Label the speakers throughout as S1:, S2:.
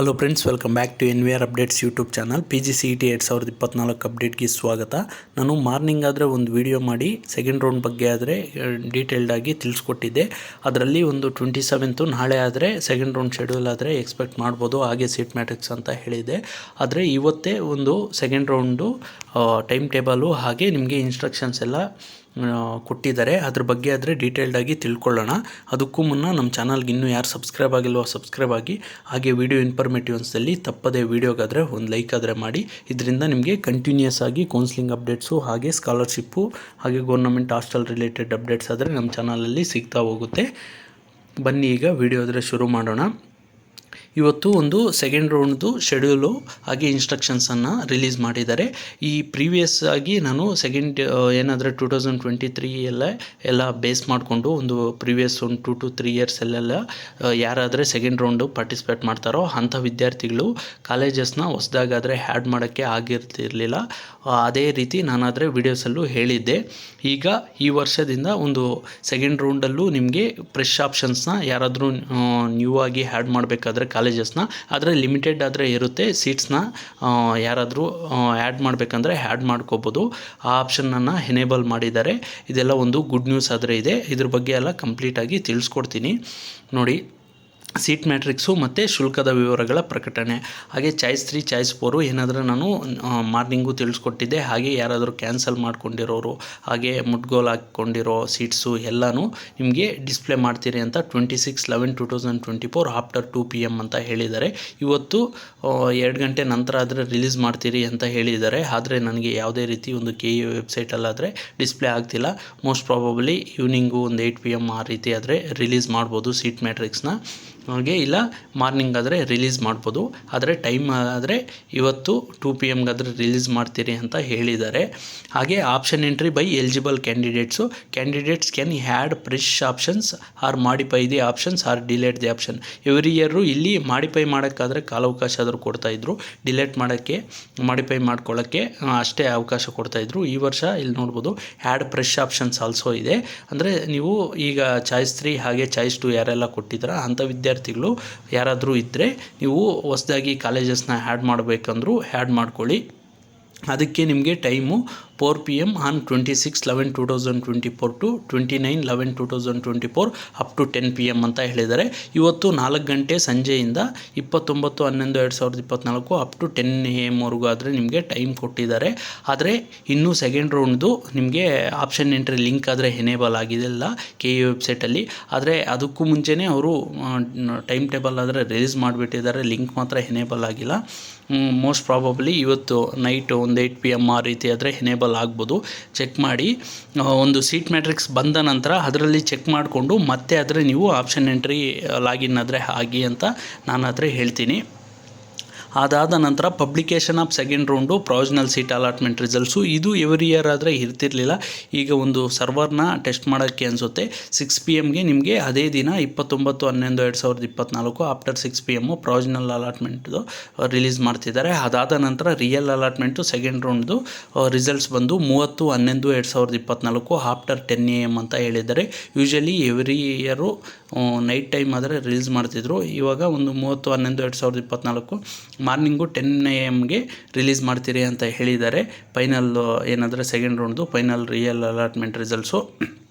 S1: Hello friends, welcome back to NVR updates YouTube channel. PGCET 2024 ಅಪ್ಡೇಟ್ಗೆ ಸ್ವಾಗತ. ನಾನು morning ಆದರೆ ಒಂದು ವಿಡಿಯೋ ಮಾಡಿ ಸೆಕೆಂಡ್ ರೌಂಡ್ ಬಗ್ಗೆ ಆದರೆ ಡೀಟೇಲ್ಡಾಗಿ ತಿಳಿಸ್ಕೊಟ್ಟಿದ್ದೆ. ಅದರಲ್ಲಿ ಒಂದು 27 ನಾಳೆ ಆದರೆ ಸೆಕೆಂಡ್ ರೌಂಡ್ ಶೆಡ್ಯೂಲ್ ಆದರೆ ಎಕ್ಸ್ಪೆಕ್ಟ್ ಮಾಡ್ಬೋದು, ಹಾಗೆ ಸೀಟ್ ಮ್ಯಾಟ್ರಿಕ್ಸ್ ಅಂತ ಹೇಳಿದೆ. ಆದರೆ ಇವತ್ತೇ ಒಂದು ಸೆಕೆಂಡ್ ರೌಂಡು ಟೈಮ್ ಟೇಬಲು ಹಾಗೆ ನಿಮಗೆ ಇನ್ಸ್ಟ್ರಕ್ಷನ್ಸ್ ಎಲ್ಲ ಕೊಟ್ಟಿದ್ದಾರೆ. ಅದ್ರ ಬಗ್ಗೆ ಆದರೆ ಡೀಟೇಲ್ಡಾಗಿ ತಿಳ್ಕೊಳ್ಳೋಣ. ಅದಕ್ಕೂ ಮುನ್ನ ನಮ್ಮ ಚಾನಲ್ಗೆ ಇನ್ನೂ ಯಾರು ಸಬ್ಸ್ಕ್ರೈಬ್ ಆಗಿಲ್ವೋ ಸಬ್ಸ್ಕ್ರೈಬ್ ಆಗಿ, ಹಾಗೆ ವಿಡಿಯೋ ಇನ್ಫಾರ್ಮೇಟಿವ್ ಅನ್ಸಲ್ಲಿ ತಪ್ಪದೇ ವಿಡಿಯೋಗಾದರೆ ಒಂದು ಲೈಕ್ ಆದರೆ ಮಾಡಿ. ಇದರಿಂದ ನಿಮಗೆ ಕಂಟಿನ್ಯೂಸ್ ಆಗಿ ಕೌನ್ಸಿಲಿಂಗ್ ಅಪ್ಡೇಟ್ಸು ಹಾಗೆ ಸ್ಕಾಲರ್ಶಿಪ್ಪು ಹಾಗೆ ಗೌರ್ನಮೆಂಟ್ ಹಾಸ್ಟೆಲ್ ರಿಲೇಟೆಡ್ ಅಪ್ಡೇಟ್ಸ್ ಆದರೆ ನಮ್ಮ ಚಾನಲಲ್ಲಿ ಸಿಗ್ತಾ ಹೋಗುತ್ತೆ. ಬನ್ನಿ ಈಗ ವಿಡಿಯೋ ಆದರೆ ಶುರು ಮಾಡೋಣ. ಇವತ್ತು ಒಂದು ಸೆಕೆಂಡ್ ರೌಂಡ್ದು ಶೆಡ್ಯೂಲು ಹಾಗೆ ಇನ್ಸ್ಟ್ರಕ್ಷನ್ಸನ್ನು ರಿಲೀಸ್ ಮಾಡಿದ್ದಾರೆ. ಈ ಪ್ರೀವಿಯಸ್ ಆಗಿ ನಾನು ಸೆಕೆಂಡ್ ಏನಾದರೆ 2023 ಎಲ್ಲ ಬೇಸ್ ಮಾಡಿಕೊಂಡು ಒಂದು ಪ್ರೀವಿಯಸ್ ಒಂದು 2 to 3 ಇಯರ್ಸ್ ಯಾರಾದರೆ ಸೆಕೆಂಡ್ ರೌಂಡು ಪಾರ್ಟಿಸಿಪೇಟ್ ಮಾಡ್ತಾರೋ ಅಂಥ ವಿದ್ಯಾರ್ಥಿಗಳು ಕಾಲೇಜಸ್ನ ಹೊಸದಾಗಾದರೆ ಆ್ಯಡ್ ಮಾಡೋಕ್ಕೆ ಆಗಿರ್ತಿರಲಿಲ್ಲ. ಅದೇ ರೀತಿ ನಾನಾದರೆ ವಿಡಿಯೋಸಲ್ಲೂ ಹೇಳಿದ್ದೆ. ಈಗ ಈ ವರ್ಷದಿಂದ ಒಂದು ಸೆಕೆಂಡ್ ರೌಂಡಲ್ಲೂ ನಿಮಗೆ ಫ್ರೆಶ್ ಆಪ್ಷನ್ಸ್ನ ಯಾರಾದರೂ ನ್ಯೂ ಆಗಿ ಆ್ಯಡ್ ಮಾಡಬೇಕಾದ್ರೆ ಕಾಲೇಜಸ್ನ ಆದರೆ ಲಿಮಿಟೆಡ್ ಆದರೆ ಇರುತ್ತೆ. ಸೀಟ್ಸ್ನ ಯಾರಾದರೂ ಆ್ಯಡ್ ಮಾಡಬೇಕಂದ್ರೆ ಆ್ಯಡ್ ಮಾಡ್ಕೋಬೋದು. ಆ ಆಪ್ಷನನ್ನು ಎನೇಬಲ್ ಮಾಡಿದ್ದಾರೆ. ಇದೆಲ್ಲ ಒಂದು ಗುಡ್ ನ್ಯೂಸ್ ಆದರೆ ಇದೆ. ಇದ್ರ ಬಗ್ಗೆ ಎಲ್ಲ ಕಂಪ್ಲೀಟಾಗಿ ತಿಳಿಸ್ಕೊಡ್ತೀನಿ ನೋಡಿ. ಸೀಟ್ ಮ್ಯಾಟ್ರಿಕ್ಸು ಮತ್ತು ಶುಲ್ಕದ ವಿವರಗಳ ಪ್ರಕಟಣೆ, ಹಾಗೆ ಚಾಯ್ಸ್ 3 ಚಾಯ್ಸ್ 4 ಏನಾದರೂ ನಾನು ಮಾರ್ನಿಂಗು ತಿಳಿಸ್ಕೊಟ್ಟಿದ್ದೆ. ಹಾಗೆ ಯಾರಾದರೂ ಕ್ಯಾನ್ಸಲ್ ಮಾಡ್ಕೊಂಡಿರೋರು ಹಾಗೆ ಮುಟ್ಗೋಲ್ ಹಾಕ್ಕೊಂಡಿರೋ ಸೀಟ್ಸು ಎಲ್ಲನೂ ನಿಮಗೆ ಡಿಸ್ಪ್ಲೇ ಮಾಡ್ತೀರಿ ಅಂತ 26/11/2024 ಆಫ್ಟರ್ 2 PM ಅಂತ ಹೇಳಿದ್ದಾರೆ. ಇವತ್ತು 2 ಗಂಟೆ ನಂತರ ಆದರೆ ರಿಲೀಸ್ ಮಾಡ್ತೀರಿ ಅಂತ ಹೇಳಿದ್ದಾರೆ. ಆದರೆ ನನಗೆ ಯಾವುದೇ ರೀತಿ ಒಂದು KU ವೆಬ್ಸೈಟಲ್ಲಾದರೆ ಡಿಸ್ಪ್ಲೇ ಆಗ್ತಿಲ್ಲ. ಮೋಸ್ಟ್ ಪ್ರಾಬಬ್ಲಿ ಈವ್ನಿಂಗು ಒಂದು 8 PM ಆ ರೀತಿ ಆದರೆ ರಿಲೀಸ್ ಮಾಡ್ಬೋದು ಸೀಟ್ ಮ್ಯಾಟ್ರಿಕ್ಸ್ನ. ಹಾಗೆ ಇಲ್ಲ ಮಾರ್ನಿಂಗ್ ಆದರೆ ರಿಲೀಸ್ ಮಾಡ್ಬೋದು. ಆದರೆ ಟೈಮ್ ಆದರೆ ಇವತ್ತು 2 PMಗಾದರೆ ರಿಲೀಸ್ ಮಾಡ್ತೀರಿ ಅಂತ ಹೇಳಿದ್ದಾರೆ. ಹಾಗೆ option entry by eligible candidates can had fresh options are modify the options are dilate the option. Every year ಇಲ್ಲಿ ಮಾಡಿಫೈ ಮಾಡೋಕ್ಕಾದರೆ ಕಾಲಾವಕಾಶ ಆದರೂ ಕೊಡ್ತಾಯಿದ್ರು, ಡಿಲೇಟ್ ಮಾಡೋಕ್ಕೆ ಮಾಡಿಫೈ ಮಾಡ್ಕೊಳ್ಳೋಕ್ಕೆ ಅಷ್ಟೇ ಅವಕಾಶ ಕೊಡ್ತಾಯಿದ್ರು. ಈ ವರ್ಷ ಇಲ್ಲಿ ನೋಡ್ಬೋದು ಹ್ಯಾಡ್ ಫ್ರೆಶ್ ಆಪ್ಷನ್ಸ್ ಆಲ್ಸೋ ಇದೆ. ಅಂದರೆ ನೀವು ಈಗ ಚಾಯ್ಸ್ 3 ಹಾಗೆ ಚಾಯ್ಸ್ 2 ಯಾರೆಲ್ಲ ಕೊಟ್ಟಿದ್ದೀರಾ ಅಂಥ ವಿದ್ಯಾರ್ಥಿಗಳು ಯಾರಾದರೂ ಇದ್ದರೆ ನೀವು ಹೊಸದಾಗಿ ಕಾಲೇಜಸ್ನ ಆ್ಯಡ್ ಮಾಡಬೇಕಂದ್ರೂ ಆ್ಯಡ್ ಮಾಡ್ಕೊಳ್ಳಿ. ಅದಕ್ಕೆ ನಿಮಗೆ time 4 PM on 26/11/2024 to 29/11/2024 up to 10 PM ಅಂತ ಹೇಳಿದ್ದಾರೆ. ಇವತ್ತು 4 ಗಂಟೆ ಸಂಜೆಯಿಂದ 29/11/2024 ಅಪ್ ಟು 10 AM ವರೆಗೂ ಆದರೆ ನಿಮಗೆ ಟೈಮ್ ಕೊಟ್ಟಿದ್ದಾರೆ. ಆದರೆ ಇನ್ನೂ ಸೆಕೆಂಡ್ ರೌಂಡ್ದು ನಿಮಗೆ ಆಪ್ಷನ್ ಎಂಟ್ರಿ ಲಿಂಕ್ ಆದರೆ ಎನೇಬಲ್ ಆಗಿದೆಲ್ಲ KU ವೆಬ್ಸೈಟಲ್ಲಿ. ಆದರೆ ಅದಕ್ಕೂ ಮುಂಚೆನೇ ಅವರು ಟೈಮ್ ಟೇಬಲ್ ಆದರೆ ರಿಲೀಸ್ ಮಾಡಿಬಿಟ್ಟಿದ್ದಾರೆ, ಲಿಂಕ್ ಮಾತ್ರ ಎನೇಬಲ್ ಆಗಿಲ್ಲ. ಮೋಸ್ಟ್ ಪ್ರಾಬಬ್ಲಿ ಇವತ್ತು ನೈಟ್ ಒಂದು 8 PM ಆ ರೀತಿ ಆದರೆ ಎನೇಬಲ್ ಆಗ್ಬೋದು. ಚೆಕ್ ಮಾಡಿ. ಒಂದು ಸೀಟ್ ಮ್ಯಾಟ್ರಿಕ್ಸ್ ಬಂದ ನಂತರ ಅದರಲ್ಲಿ ಚೆಕ್ ಮಾಡಿಕೊಂಡು ಮತ್ತೆ ಆದರೆ ನೀವು ಆಪ್ಷನ್ ಎಂಟ್ರಿ ಲಾಗಿನ್ ಆದರೆ ಆಗಿ ಅಂತ ನಾನಾದರೆ ಹೇಳ್ತೀನಿ. ಅದಾದ ನಂತರ publication of second round provisional seat allotment results ಇದು ಎವ್ರಿ ಇಯರ್ ಆದರೆ ಇರ್ತಿರಲಿಲ್ಲ. ಈಗ ಒಂದು ಸರ್ವರ್ನ ಟೆಸ್ಟ್ ಮಾಡೋಕ್ಕೆ ಅನಿಸುತ್ತೆ 6 PMಗೆ ನಿಮಗೆ ಅದೇ ದಿನ 29/11/2024 ಆಫ್ಟರ್ 6 PM ಪ್ರೊವಿಷನಲ್ ಅಲಾಟ್ಮೆಂಟ್ದು ರಿಲೀಸ್ ಮಾಡ್ತಿದ್ದಾರೆ. ಅದಾದ ನಂತರ ರಿಯಲ್ ಅಲಾಟ್ಮೆಂಟು ಸೆಕೆಂಡ್ ರೌಂಡ್ದು ರಿಸಲ್ಟ್ಸ್ ಬಂದು 30/11/2024 ಆಫ್ಟರ್ 10 AM ಅಂತ ಹೇಳಿದ್ದಾರೆ. Usually every year night time ಆದರೆ ರಿಲೀಸ್ ಮಾಡ್ತಿದ್ರು. ಇವಾಗ ಒಂದು 30/11/2024 ಮಾರ್ನಿಂಗು 10 AMಗೆ ರಿಲೀಸ್ ಮಾಡ್ತೀರಿ ಅಂತ ಹೇಳಿದ್ದಾರೆ. ಫೈನಲ್ ಏನಾದರೆ ಸೆಕೆಂಡ್ ರೌಂಡ್ದು ಫೈನಲ್ ರಿಯಲ್ ಅಲಾಟ್ಮೆಂಟ್ ರಿಸಲ್ಟ್ಸು.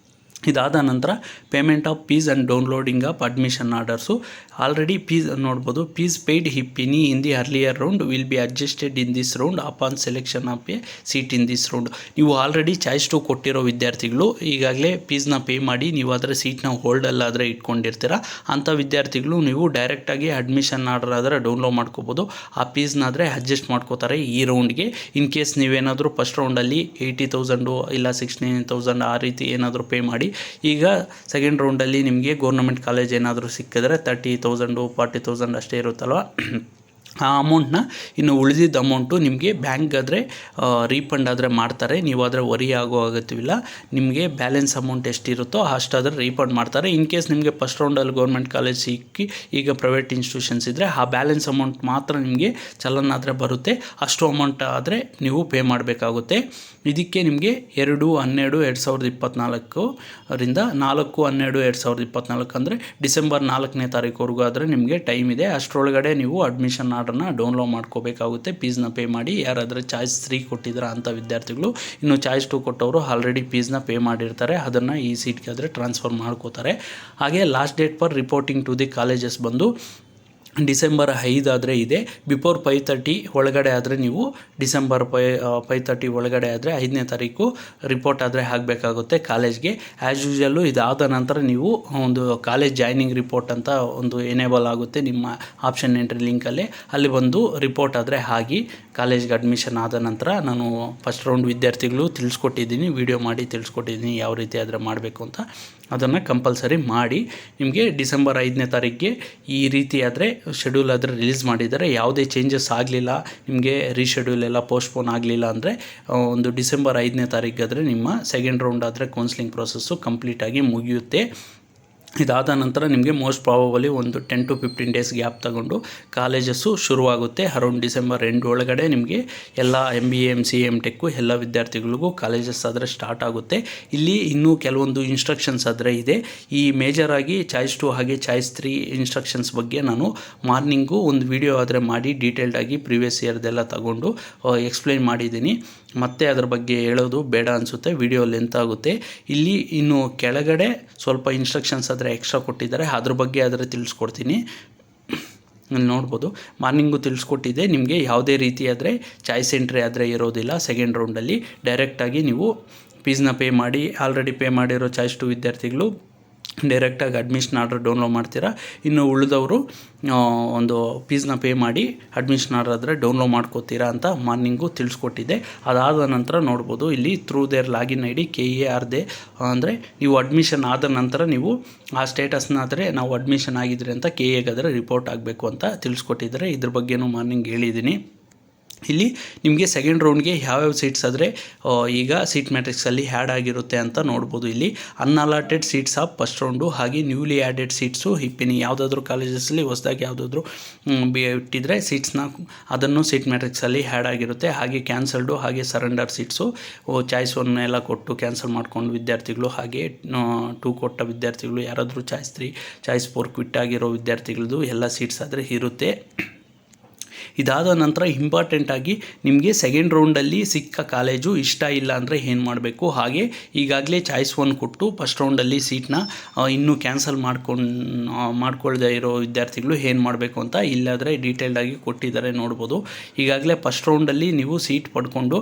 S1: ಇದಾದ ನಂತರ payment of fees and downloading of admission orders. Already fees ನೋಡ್ಬೋದು. Fees paid if any in the earlier round will be adjusted in this round upon selection of a seat in this round. ನೀವು already choice 2 ಕೊಟ್ಟಿರೋ ವಿದ್ಯಾರ್ಥಿಗಳು ಈಗಾಗಲೇ ಫೀಸ್ನ pay ಮಾಡಿ ನೀವು ಅದರ ಸೀಟ್ನ ಹೋಲ್ಡಲ್ಲಾದರೆ ಇಟ್ಕೊಂಡಿರ್ತೀರ. ಅಂಥ ವಿದ್ಯಾರ್ಥಿಗಳು ನೀವು ಡೈರೆಕ್ಟಾಗಿ ಅಡ್ಮಿಷನ್ ಆರ್ಡರ್ ಆದರೆ ಡೌನ್ಲೋಡ್ ಮಾಡ್ಕೋಬೋದು. ಆ ಫೀಸ್ನಾದರೆ ಅಡ್ಜಸ್ಟ್ ಮಾಡ್ಕೋತಾರೆ ಈ ರೌಂಡ್ಗೆ. ಇನ್ ಕೇಸ್ ನೀವೇನಾದರೂ ಫಸ್ಟ್ ರೌಂಡಲ್ಲಿ 80,000 ಇಲ್ಲ 69,000 ಆ ರೀತಿ ಏನಾದರೂ ಪೇ ಮಾಡಿ ಈಗ ಸೆಕೆಂಡ್ ರೌಂಡಲ್ಲಿ ನಿಮಗೆ ಗೌರ್ನಮೆಂಟ್ ಕಾಲೇಜ್ ಏನಾದರೂ ಸಿಕ್ಕಿದ್ರೆ 30,000 40,000 ಅಷ್ಟೇ ಇರುತ್ತಲ್ವ. ಆ ಅಮೌಂಟ್ನ ಇನ್ನು ಉಳಿದಿದ್ದ ಅಮೌಂಟು ನಿಮಗೆ ಬ್ಯಾಂಕ್ಗಾದರೆ ರೀಫಂಡ್ ಆದರೆ ಮಾಡ್ತಾರೆ. ನೀವಾದರೆ ವರಿ ಆಗೋ ಅಗತ್ಯವಿಲ್ಲ. ನಿಮಗೆ ಬ್ಯಾಲೆನ್ಸ್ ಅಮೌಂಟ್ ಎಷ್ಟಿರುತ್ತೋ ಅಷ್ಟಾದರೆ ರೀಫಂಡ್ ಮಾಡ್ತಾರೆ. ಇನ್ ಕೇಸ್ ನಿಮಗೆ ಫಸ್ಟ್ ರೌಂಡಲ್ಲಿ ಗೌರ್ಮೆಂಟ್ ಕಾಲೇಜ್ ಸಿಕ್ಕಿ ಈಗ ಪ್ರೈವೇಟ್ ಇನ್ಸ್ಟಿಟ್ಯೂಷನ್ಸ್ ಇದ್ದರೆ ಆ ಬ್ಯಾಲೆನ್ಸ್ ಅಮೌಂಟ್ ಮಾತ್ರ ನಿಮಗೆ ಚಲನ್ ಆದರೆ ಬರುತ್ತೆ. ಅಷ್ಟು ಅಮೌಂಟ್ ಆದರೆ ನೀವು ಪೇ ಮಾಡಬೇಕಾಗುತ್ತೆ. ಇದಕ್ಕೆ ನಿಮಗೆ 2/12/2024 ರಿಂದ 4/12/2024 ಅಂದರೆ ಡಿಸೆಂಬರ್ 4ನೇ ತಾರೀಕುವರೆಗೂ ಆದರೆ ನಿಮಗೆ ಟೈಮ್ ಇದೆ. ಅಷ್ಟರೊಳಗಡೆ ನೀವು ಅಡ್ಮಿಷನ್ ಆರ್ಡರ್ನ ಡೌನ್ಲೋಡ್ ಮಾಡ್ಕೋಬೇಕಾಗುತ್ತೆ. ಫೀಸ್ನ ಪೇ ಮಾಡಿ. ಯಾರಾದರೆ ಚಾಯ್ಸ್ 3 ಕೊಟ್ಟಿದ್ದೀರಾ ಅಂಥ ವಿದ್ಯಾರ್ಥಿಗಳು, ಇನ್ನು ಚಾಯ್ಸ್ 2 ಕೊಟ್ಟವರು ಆಲ್ರೆಡಿ ಫೀಸ್ನ ಪೇ ಮಾಡಿರ್ತಾರೆ, ಅದನ್ನು ಈ ಸೀಟ್ಗೆ ಆದರೆ ಟ್ರಾನ್ಸ್ಫರ್ ಮಾಡ್ಕೋತಾರೆ. ಹಾಗೆ last date for reporting to the colleges ಬಂದು ಡಿಸೆಂಬರ್ 5 ಆದರೆ ಇದೆ. ಬಿಫೋರ್ 5:30 ಒಳಗಡೆ ಆದರೆ ನೀವು ಡಿಸೆಂಬರ್ 5:30 ಒಳಗಡೆ ಆದರೆ 5ನೇ ತಾರೀಕು ರಿಪೋರ್ಟ್ ಆದರೆ ಆಗಬೇಕಾಗುತ್ತೆ ಕಾಲೇಜ್ಗೆ. ಆ್ಯಸ್ ಯೂಶಲ್ಲು ಇದಾದ ನಂತರ ನೀವು ಒಂದು ಕಾಲೇಜ್ ಜಾಯ್ನಿಂಗ್ ರಿಪೋರ್ಟ್ ಅಂತ ಒಂದು ಎನೇಬಲ್ ಆಗುತ್ತೆ ನಿಮ್ಮ ಆಪ್ಷನ್ ಎಂಟ್ರಿ ಲಿಂಕಲ್ಲಿ. ಅಲ್ಲಿ ಬಂದು ರಿಪೋರ್ಟ್ ಆದರೆ ಆಗಿ ಕಾಲೇಜ್ಗೆ ಅಡ್ಮಿಷನ್ ಆದ ನಂತರ ನಾನು ಫಸ್ಟ್ ರೌಂಡ್ ವಿದ್ಯಾರ್ಥಿಗಳು ತಿಳಿಸ್ಕೊಟ್ಟಿದ್ದೀನಿ, ವಿಡಿಯೋ ಮಾಡಿ ತಿಳಿಸ್ಕೊಟ್ಟಿದ್ದೀನಿ ಯಾವ ರೀತಿ ಆದರೆ ಮಾಡಬೇಕು ಅಂತ. ಅದನ್ನು ಕಂಪಲ್ಸರಿ ಮಾಡಿ. ನಿಮಗೆ ಡಿಸೆಂಬರ್ 5ನೇ ತಾರೀಕಿಗೆ ಈ ರೀತಿ ಆದರೆ ಶೆಡ್ಯೂಲ್ ಆದರೆ ರಿಲೀಸ್ ಮಾಡಿದ್ದಾರೆ. ಯಾವುದೇ ಚೇಂಜಸ್ ಆಗಲಿಲ್ಲ, ನಿಮಗೆ ರೀಶೆಡ್ಯೂಲ್ ಎಲ್ಲ ಪೋಸ್ಟ್ಪೋನ್ ಆಗಲಿಲ್ಲ ಅಂದರೆ ಒಂದು ಡಿಸೆಂಬರ್ 5ನೇ ತಾರೀಕಾದರೆ ನಿಮ್ಮ ಸೆಕೆಂಡ್ ರೌಂಡ್ ಆದರೆ ಕೌನ್ಸಿಲಿಂಗ್ ಪ್ರೊಸೆಸ್ಸು ಕಂಪ್ಲೀಟಾಗಿ ಮುಗಿಯುತ್ತೆ. ಇದಾದ ನಂತರ ನಿಮಗೆ ಮೋಸ್ಟ್ ಪ್ರಾಬಬಲಿ ಒಂದು 10 to 15 ಡೇಸ್ ಗ್ಯಾಪ್ ತಗೊಂಡು ಕಾಲೇಜಸ್ಸು ಶುರುವಾಗುತ್ತೆ. ಅರೌಂಡ್ ಡಿಸೆಂಬರ್ ಎಂಡ್ ಒಳಗಡೆ ನಿಮಗೆ ಎಲ್ಲ MBA MCA MTech ಎಲ್ಲ ವಿದ್ಯಾರ್ಥಿಗಳಿಗೂ ಕಾಲೇಜಸ್ ಆದರೆ ಸ್ಟಾರ್ಟ್ ಆಗುತ್ತೆ. ಇಲ್ಲಿ ಇನ್ನೂ ಕೆಲವೊಂದು ಇನ್ಸ್ಟ್ರಕ್ಷನ್ಸ್ ಆದರೆ ಇದೆ. ಈ ಮೇಜರಾಗಿ ಚಾಯ್ಸ್ 2 ಹಾಗೆ ಚಾಯ್ಸ್ 3 ಇನ್ಸ್ಟ್ರಕ್ಷನ್ಸ್ ಬಗ್ಗೆ ನಾನು ಮಾರ್ನಿಂಗು ಒಂದು ವಿಡಿಯೋ ಆದರೆ ಮಾಡಿ ಡೀಟೇಲ್ಡಾಗಿ ಪ್ರೀವಿಯಸ್ ಇಯರ್ದೆಲ್ಲ ತಗೊಂಡು ಎಕ್ಸ್ಪ್ಲೈನ್ ಮಾಡಿದ್ದೀನಿ. ಮತ್ತೆ ಅದ್ರ ಬಗ್ಗೆ ಹೇಳೋದು ಬೇಡ ಅನಿಸುತ್ತೆ, ವಿಡಿಯೋ ಲೆಂತ್ ಆಗುತ್ತೆ. ಇಲ್ಲಿ ಇನ್ನು ಕೆಳಗಡೆ ಸ್ವಲ್ಪ ಇನ್ಸ್ಟ್ರಕ್ಷನ್ಸ್ ಆದರೆ ಎಕ್ಸ್ಟ್ರಾ ಕೊಟ್ಟಿದ್ದಾರೆ, ಅದ್ರ ಬಗ್ಗೆ ಆದರೆ ತಿಳಿಸ್ಕೊಡ್ತೀನಿ. ಅಲ್ಲಿ ನೋಡ್ಬೋದು ಮಾರ್ನಿಂಗು ತಿಳಿಸ್ಕೊಟ್ಟಿದ್ದೆ. ನಿಮಗೆ ಯಾವುದೇ ರೀತಿ ಆದರೆ ಚಾಯ್ಸ್ ಎಂಟ್ರಿ ಆದರೆ ಇರೋದಿಲ್ಲ. ಸೆಕೆಂಡ್ ರೌಂಡಲ್ಲಿ ಡೈರೆಕ್ಟಾಗಿ ನೀವು ಫೀಸ್ನ ಪೇ ಮಾಡಿ, ಆಲ್ರೆಡಿ ಪೇ ಮಾಡಿರೋ ಚಾಯ್ಸ್ 2 ವಿದ್ಯಾರ್ಥಿಗಳು ಡೈರೆಕ್ಟಾಗಿ ಅಡ್ಮಿಷನ್ ಆರ್ಡರ್ ಡೌನ್ಲೋಡ್ ಮಾಡ್ತೀರಾ. ಇನ್ನು ಉಳಿದವರು ಒಂದು ಫೀಸ್ನ ಪೇ ಮಾಡಿ ಅಡ್ಮಿಷನ್ ಆರ್ಡರ್ ಆದರೆ ಡೌನ್ಲೋಡ್ ಮಾಡ್ಕೋತೀರಾ ಅಂತ ಮಾರ್ನಿಂಗು ತಿಳಿಸ್ಕೊಟ್ಟಿದ್ದೆ. ಅದಾದ ನಂತರ ನೋಡ್ಬೋದು ಇಲ್ಲಿ ಥ್ರೂ ದೇರ್ ಲಾಗಿನ್ ID KARದೆ ಅಂದರೆ ನೀವು ಅಡ್ಮಿಷನ್ ಆದ ನಂತರ ನೀವು ಆ ಸ್ಟೇಟಸ್ನ ಆದರೆ ನಾವು ಅಡ್ಮಿಷನ್ ಆಗಿದ್ರೆ ಅಂತ KAಗಾದರೆ ರಿಪೋರ್ಟ್ ಆಗಬೇಕು ಅಂತ ತಿಳಿಸ್ಕೊಟ್ಟಿದ್ದಾರೆ. ಇದ್ರ ಬಗ್ಗೆನೂ ಮಾರ್ನಿಂಗ್ ಹೇಳಿದ್ದೀನಿ. ಇಲ್ಲಿ ನಿಮಗೆ ಸೆಕೆಂಡ್ ರೌಂಡ್ಗೆ ಯಾವ್ಯಾವ ಸೀಟ್ಸ್ ಆದರೆ ಈಗ ಸೀಟ್ ಮ್ಯಾಟ್ರಿಕ್ಸಲ್ಲಿ ಆ್ಯಡ್ ಆಗಿರುತ್ತೆ ಅಂತ ನೋಡ್ಬೋದು. ಇಲ್ಲಿ ಅನ್ಅಲಾಟೆಡ್ ಸೀಟ್ಸ್ ಆಫ್ ಫಸ್ಟ್ ರೌಂಡು ಹಾಗೆ ನ್ಯೂಲಿ ಆ್ಯಡೆಡ್ ಸೀಟ್ಸು ಹಿಪ್ಪಿನಿ ಯಾವುದಾದ್ರೂ ಕಾಲೇಜಸ್ಸಲ್ಲಿ ಹೊಸದಾಗಿ ಯಾವುದಾದ್ರೂ ಇಟ್ಟಿದ್ರೆ ಸೀಟ್ಸ್ನ ಅದನ್ನು ಸೀಟ್ ಮ್ಯಾಟ್ರಿಕ್ಸಲ್ಲಿ ಆ್ಯಡ್ ಆಗಿರುತ್ತೆ. ಹಾಗೆ ಕ್ಯಾನ್ಸಲ್ಡು ಹಾಗೆ ಸರೆಂಡರ್ ಸೀಟ್ಸು ಚಾಯ್ಸ್ 1 ಎಲ್ಲ ಕೊಟ್ಟು ಕ್ಯಾನ್ಸಲ್ ಮಾಡ್ಕೊಂಡು ವಿದ್ಯಾರ್ಥಿಗಳು, ಹಾಗೆ 2 ಕೊಟ್ಟ ವಿದ್ಯಾರ್ಥಿಗಳು, ಯಾರಾದರೂ ಚಾಯ್ಸ್ 3 ಚಾಯ್ಸ್ 4 ಕ್ವಿಟ್ ಆಗಿರೋ ವಿದ್ಯಾರ್ಥಿಗಳದ್ದು ಎಲ್ಲ ಸೀಟ್ಸ್ ಆದರೆ ಇರುತ್ತೆ. ಇದಾದ ನಂತರ ಇಂಪಾರ್ಟೆಂಟಾಗಿ ನಿಮಗೆ ಸೆಕೆಂಡ್ ರೌಂಡಲ್ಲಿ ಸಿಕ್ಕ ಕಾಲೇಜು ಇಷ್ಟ ಇಲ್ಲ ಅಂದರೆ ಏನು ಮಾಡಬೇಕು, ಹಾಗೆ ಈಗಾಗಲೇ ಚಾಯ್ಸ್ 1 ಕೊಟ್ಟು ಫಸ್ಟ್ ರೌಂಡಲ್ಲಿ ಸೀಟ್ನ ಇನ್ನೂ ಕ್ಯಾನ್ಸಲ್ ಮಾಡ್ಕೊಳ್ಳದೆ ಇರೋ ವಿದ್ಯಾರ್ಥಿಗಳು ಏನು ಮಾಡಬೇಕು ಅಂತ ಇಲ್ಲಾದರೆ ಡೀಟೇಲ್ಡಾಗಿ ಕೊಟ್ಟಿದ್ದಾರೆ ನೋಡ್ಬೋದು. ಈಗಾಗಲೇ ಫಸ್ಟ್ ರೌಂಡಲ್ಲಿ ನೀವು ಸೀಟ್ ಪಡ್ಕೊಂಡು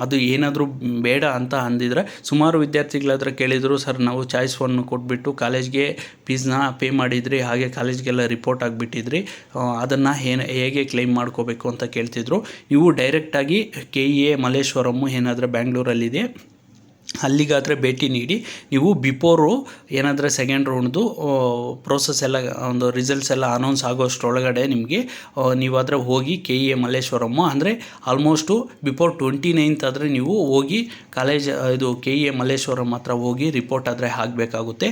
S1: ಅದು ಏನಾದರೂ ಬೇಡ ಅಂತ ಅಂದಿದ್ರೆ ಸುಮಾರು ವಿದ್ಯಾರ್ಥಿಗಳಾದರೆ ಕೇಳಿದರು, ಸರ್ ನಾವು ಚಾಯ್ಸ್ 1 ಕೊಟ್ಬಿಟ್ಟು ಕಾಲೇಜ್ಗೆ ಫೀಸ್ನ ಪೇ ಮಾಡಿದ್ರಿ, ಹಾಗೆ ಕಾಲೇಜ್ಗೆಲ್ಲ ರಿಪೋರ್ಟ್ ಆಗಿಬಿಟ್ಟಿದ್ರಿ, ಅದನ್ನು ಹೇಗೆ ಕ್ಲೈಮ್ ಮಾಡ್ಕೋಬೇಕು ಅಂತ ಕೇಳ್ತಿದ್ರು. ನೀವು ಡೈರೆಕ್ಟಾಗಿ KEA ಮಲ್ಲೇಶ್ವರಮ್ಮು ಏನಾದರೂ ಬ್ಯಾಂಗ್ಳೂರಲ್ಲಿದೆ ಅಲ್ಲಿಗಾದರೆ ಭೇಟಿ ನೀಡಿ ನೀವು ಬಿಫೋರು ಏನಾದರೆ ಸೆಕೆಂಡ್ ರೌಂಡ್ದು ಪ್ರೋಸೆಸ್ ಎಲ್ಲ ಒಂದು ರಿಸಲ್ಟ್ಸ್ ಎಲ್ಲ ಅನೌನ್ಸ್ ಆಗೋಷ್ಟರೊಳಗಡೆ ನಿಮಗೆ ನೀವಾದರೆ ಹೋಗಿ KEA ಮಲ್ಲೇಶ್ವರಮ್ಮು ಅಂದರೆ ಆಲ್ಮೋಸ್ಟು ಬಿಫೋರ್ 29th ಆದರೆ ನೀವು ಹೋಗಿ ಕಾಲೇಜ್ ಇದು KEA ಮಲ್ಲೇಶ್ವರಂ ಹತ್ರ ಹೋಗಿ ರಿಪೋರ್ಟ್ ಆದರೆ ಆಗಬೇಕಾಗುತ್ತೆ.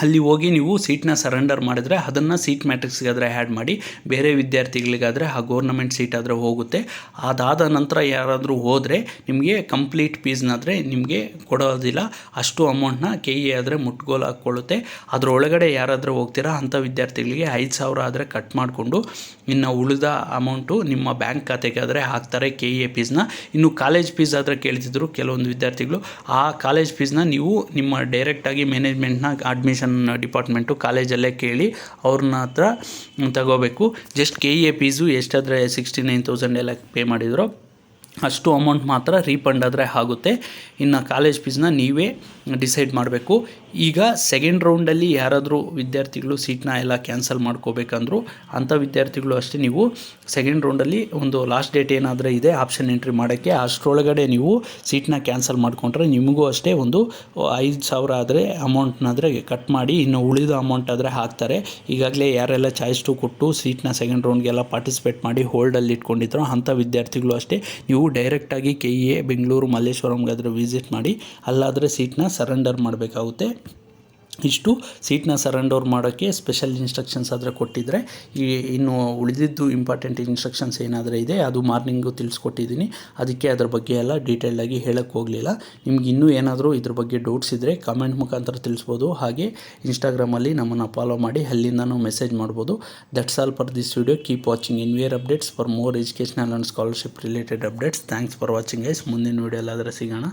S1: ಅಲ್ಲಿ ಹೋಗಿ ನೀವು ಸೀಟ್ನ ಸರೆಂಡರ್ ಮಾಡಿದರೆ ಅದನ್ನು ಸೀಟ್ ಮ್ಯಾಟ್ರಿಕ್ಸ್ಗಾದರೆ ಆ್ಯಡ್ ಮಾಡಿ, ಬೇರೆ ವಿದ್ಯಾರ್ಥಿಗಳಿಗಾದರೆ ಆ ಗೌರ್ನಮೆಂಟ್ ಸೀಟ್ ಆದರೆ ಹೋಗುತ್ತೆ. ಅದಾದ ನಂತರ ಯಾರಾದರೂ ಹೋದರೆ ನಿಮಗೆ ಕಂಪ್ಲೀಟ್ ಫೀಸ್ನಾದರೆ ನಿಮಗೆ ಕೊಡೋದಿಲ್ಲ, ಅಷ್ಟು ಅಮೌಂಟ್ನ KEA ಆದರೆ ಮುಟ್ಗೋಲು ಹಾಕ್ಕೊಳ್ಳುತ್ತೆ. ಅದರೊಳಗಡೆ ಯಾರಾದರೂ ಹೋಗ್ತೀರಾ ಅಂಥ ವಿದ್ಯಾರ್ಥಿಗಳಿಗೆ 5,000 ಆದರೆ ಕಟ್ ಮಾಡಿಕೊಂಡು ಇನ್ನು ಉಳಿದ ಅಮೌಂಟು ನಿಮ್ಮ ಬ್ಯಾಂಕ್ ಖಾತೆಗೆ ಆದರೆ ಹಾಕ್ತಾರೆ KEA ಫೀಸ್ನ. ಇನ್ನು ಕಾಲೇಜ್ ಫೀಸ್ ಆದರೆ ಕೇಳ್ತಿದ್ರು ಕೆಲವೊಂದು ವಿದ್ಯಾರ್ಥಿಗಳು, ಆ ಕಾಲೇಜ್ ಫೀಸ್ನ ನೀವು ನಿಮ್ಮ ಡೈರೆಕ್ಟಾಗಿ ಮ್ಯಾನೇಜ್ಮೆಂಟ್ನ ಅಡ್ಮಿಷನ್ ಡಿಪಾರ್ಟ್ಮೆಂಟು ಕಾಲೇಜಲ್ಲೇ ಕೇಳಿ ಅವ್ರನ್ನ ಹತ್ರ ತಗೋಬೇಕು. ಜಸ್ಟ್ KEA ಫೀಸು ಎಷ್ಟಾದರೆ 69,000 ಎಲ್ಲ ಪೇ ಮಾಡಿದ್ರು ಅಷ್ಟು ಅಮೌಂಟ್ ಮಾತ್ರ ರೀಫಂಡ್ ಆದರೆ ಆಗುತ್ತೆ. ಇನ್ನು ಕಾಲೇಜ್ ಫೀಸ್ನ ನೀವೇ ಡಿಸೈಡ್ ಮಾಡಬೇಕು. ಈಗ ಸೆಕೆಂಡ್ ರೌಂಡಲ್ಲಿ ಯಾರಾದರೂ ವಿದ್ಯಾರ್ಥಿಗಳು ಸೀಟ್ನ ಎಲ್ಲ ಕ್ಯಾನ್ಸಲ್ ಮಾಡ್ಕೋಬೇಕಂದ್ರು ಅಂಥ ವಿದ್ಯಾರ್ಥಿಗಳು ಅಷ್ಟೇ ನೀವು ಸೆಕೆಂಡ್ ರೌಂಡಲ್ಲಿ ಒಂದು ಲಾಸ್ಟ್ ಡೇಟ್ ಏನಾದರೂ ಇದೆ ಆಪ್ಷನ್ ಎಂಟ್ರಿ ಮಾಡೋಕ್ಕೆ, ಅಷ್ಟರೊಳಗಡೆ ನೀವು ಸೀಟ್ನ ಕ್ಯಾನ್ಸಲ್ ಮಾಡಿಕೊಂಡ್ರೆ ನಿಮಗೂ ಅಷ್ಟೇ ಒಂದು 5,000 ಆದರೆ ಅಮೌಂಟ್ನಾದರೆ ಕಟ್ ಮಾಡಿ ಇನ್ನು ಉಳಿದ ಅಮೌಂಟ್ ಆದರೆ ಹಾಕ್ತಾರೆ. ಈಗಾಗಲೇ ಯಾರೆಲ್ಲ ಚಾಯ್ಸ್ 2 ಕೊಟ್ಟು ಸೀಟ್ನ ಸೆಕೆಂಡ್ ರೌಂಡ್ಗೆಲ್ಲ ಪಾರ್ಟಿಸಿಪೇಟ್ ಮಾಡಿ ಹೋಲ್ಡಲ್ಲಿ ಇಟ್ಕೊಂಡಿದ್ರು ಅಂಥ ವಿದ್ಯಾರ್ಥಿಗಳು ಅಷ್ಟೇ ನೀವು ಡೈರೆಕ್ಟಾಗಿ KEA ಬೆಂಗಳೂರು ಮಲ್ಲೇಶ್ವರಂಗಾದರೆ ವಿಸಿಟ್ ಮಾಡಿ, ಅಲ್ಲಾದರೆ ಸೀಟ್ನ ಸರೆಂಡರ್ ಮಾಡಬೇಕಾಗುತ್ತೆ. ಇಷ್ಟು ಸೀಟ್ನ ಸರೆಂಡರ್ ಮಾಡೋಕ್ಕೆ ಸ್ಪೆಷಲ್ ಇನ್ಸ್ಟ್ರಕ್ಷನ್ಸ್ ಆದರೆ ಕೊಟ್ಟಿದ್ದರೆ, ಇನ್ನು ಉಳಿದಿದ್ದು ಇಂಪಾರ್ಟೆಂಟ್ ಇನ್ಸ್ಟ್ರಕ್ಷನ್ಸ್ ಏನಾದರೂ ಇದೆ ಅದು ಮಾರ್ನಿಂಗು ತಿಳಿಸ್ಕೊಟ್ಟಿದ್ದೀನಿ. ಅದಕ್ಕೆ ಅದ್ರ ಬಗ್ಗೆ ಎಲ್ಲ ಡೀಟೇಲ್ಡಾಗಿ ಹೇಳೋಕ್ಕೆ ಹೋಗಲಿಲ್ಲ. ನಿಮ್ಗೆ ಇನ್ನೂ ಏನಾದರೂ ಇದ್ರ ಬಗ್ಗೆ ಡೌಟ್ಸ್ ಇದ್ದರೆ ಕಮೆಂಟ್ ಮುಖಾಂತರ ತಿಳಿಸ್ಬೋದು. ಹಾಗೆ ಇನ್ಸ್ಟಾಗ್ರಾಮಲ್ಲಿ ನಮ್ಮನ್ನು ಫಾಲೋ ಮಾಡಿ, ಅಲ್ಲಿಂದನೂ ಮೆಸೇಜ್ ಮಾಡ್ಬೋದು. That's all for this video. Keep watching Inware updates for more educational and scholarship related updates. Thanks for watching guys. ಮುಂದಿನ ವೀಡಿಯೋ ಎಲ್ಲಾದರೆ ಸಿಗೋಣ.